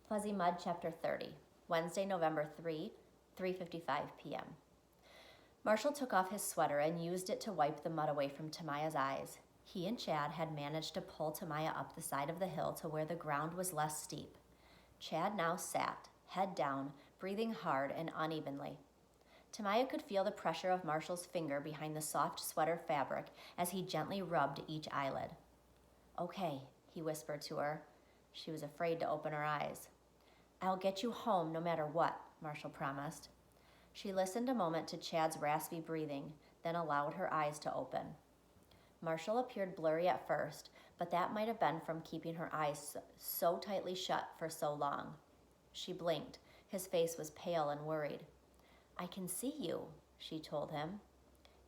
Fuzzy Mud, Chapter 30, Wednesday, November 3:55 p.m. Marshall took off his sweater and used it to wipe the mud away from Tamaya's eyes. He and Chad had managed to pull Tamaya up the side of the hill to where the ground was less steep. Chad now sat, head down, breathing hard and unevenly. Tamaya could feel the pressure of Marshall's finger behind the soft sweater fabric as he gently rubbed each eyelid. "Okay," he whispered to her. She was afraid to open her eyes. "I'll get you home no matter what," Marshall promised. She listened a moment to Chad's raspy breathing, then allowed her eyes to open. Marshall appeared blurry at first, but that might have been from keeping her eyes so tightly shut for so long. She blinked. His face was pale and worried. "I can see you," she told him.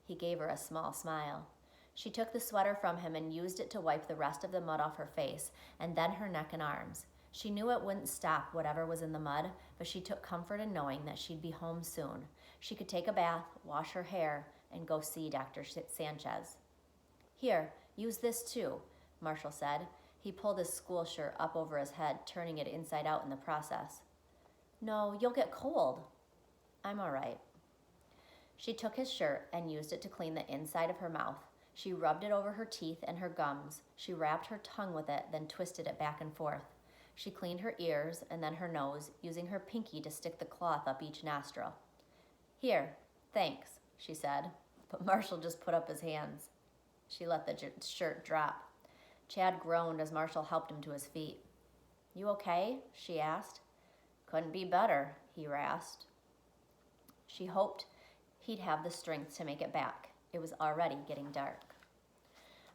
He gave her a small smile. She took the sweater from him and used it to wipe the rest of the mud off her face, and then her neck and arms. She knew it wouldn't stop whatever was in the mud, but she took comfort in knowing that she'd be home soon. She could take a bath, wash her hair, and go see Dr. Sanchez. "Here, use this too," Marshall said. He pulled his school shirt up over his head, turning it inside out in the process. "No, you'll get cold." "I'm all right." She took his shirt and used it to clean the inside of her mouth. She rubbed it over her teeth and her gums. She wrapped her tongue with it, then twisted it back and forth. She cleaned her ears and then her nose, using her pinky to stick the cloth up each nostril. "Here, thanks," she said, but Marshall just put up his hands. She let the shirt drop. Chad groaned as Marshall helped him to his feet. "You okay?" she asked. "Couldn't be better," he rasped. She hoped he'd have the strength to make it back. It was already getting dark.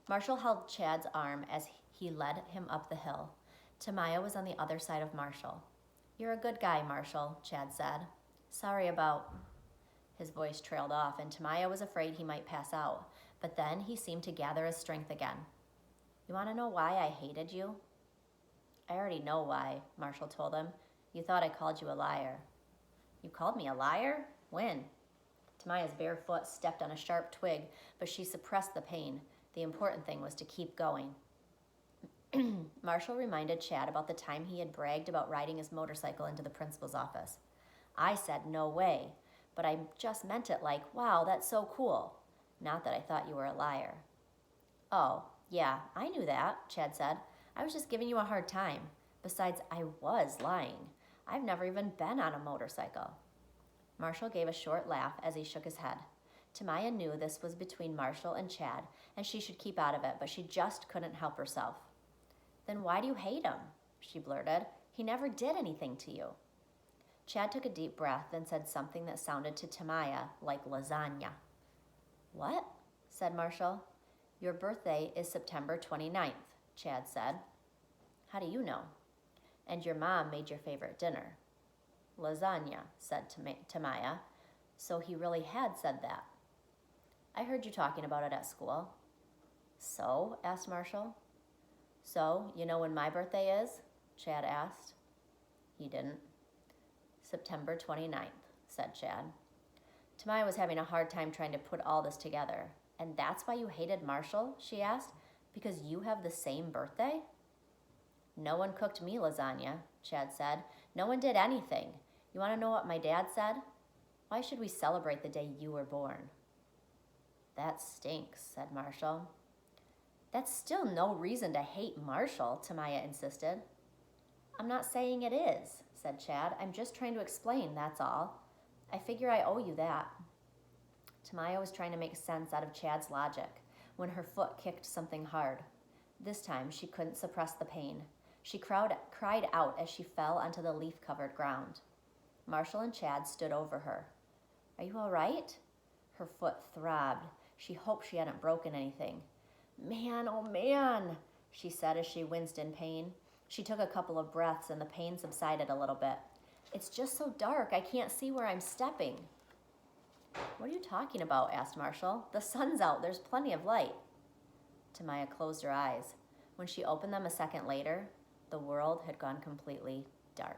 Marshall held Chad's arm as he led him up the hill. Tamaya was on the other side of Marshall. "You're a good guy, Marshall," Chad said. "Sorry about..." His voice trailed off, and Tamaya was afraid he might pass out, but then he seemed to gather his strength again. "You want to know why I hated you?" "I already know why," Marshall told him. "You thought I called you a liar." "You called me a liar? When?" Tamaya's bare foot stepped on a sharp twig, but she suppressed the pain. The important thing was to keep going. Marshall reminded Chad about the time he had bragged about riding his motorcycle into the principal's office. "I said no way, but I just meant it like, wow, that's so cool. Not that I thought you were a liar." "Oh, yeah, I knew that," Chad said. "I was just giving you a hard time. Besides, I was lying. I've never even been on a motorcycle." Marshall gave a short laugh as he shook his head. Tamaya knew this was between Marshall and Chad, and she should keep out of it, but she just couldn't help herself. "Then why do you hate him?" she blurted. "He never did anything to you." Chad took a deep breath, then said something that sounded to Tamaya like lasagna. "What?" said Marshall. "Your birthday is September 29th, Chad said. "How do you know?" "And your mom made your favorite dinner." "Lasagna," said Tamaya. So he really had said that. "I heard you talking about it at school." "So?" asked Marshall. "So, you know when my birthday is?" Chad asked. He didn't. "September 29th, said Chad. Tamaya was having a hard time trying to put all this together. "And that's why you hated Marshall?" she asked. "Because you have the same birthday?" "No one cooked me lasagna," Chad said. "No one did anything. You want to know what my dad said? Why should we celebrate the day you were born?" "That stinks," said Marshall. "That's still no reason to hate Marshall," Tamaya insisted. "I'm not saying it is," said Chad. "I'm just trying to explain, that's all. I figure I owe you that." Tamaya was trying to make sense out of Chad's logic when her foot kicked something hard. This time, she couldn't suppress the pain. She cried out as she fell onto the leaf-covered ground. Marshall and Chad stood over her. "Are you all right?" Her foot throbbed. She hoped she hadn't broken anything. "Man, oh man," she said as she winced in pain. She took a couple of breaths and the pain subsided a little bit. "It's just so dark, I can't see where I'm stepping." "What are you talking about?" asked Marshall. "The sun's out, there's plenty of light." Tamaya closed her eyes. When she opened them a second later, the world had gone completely dark.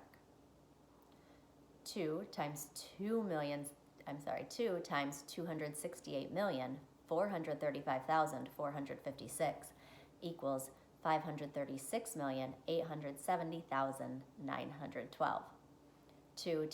2 times 268,435,456 equals 536,870,912. 2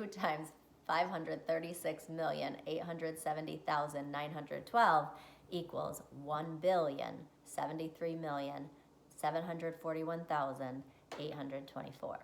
times 536,870,912 equals 1,073,741,824.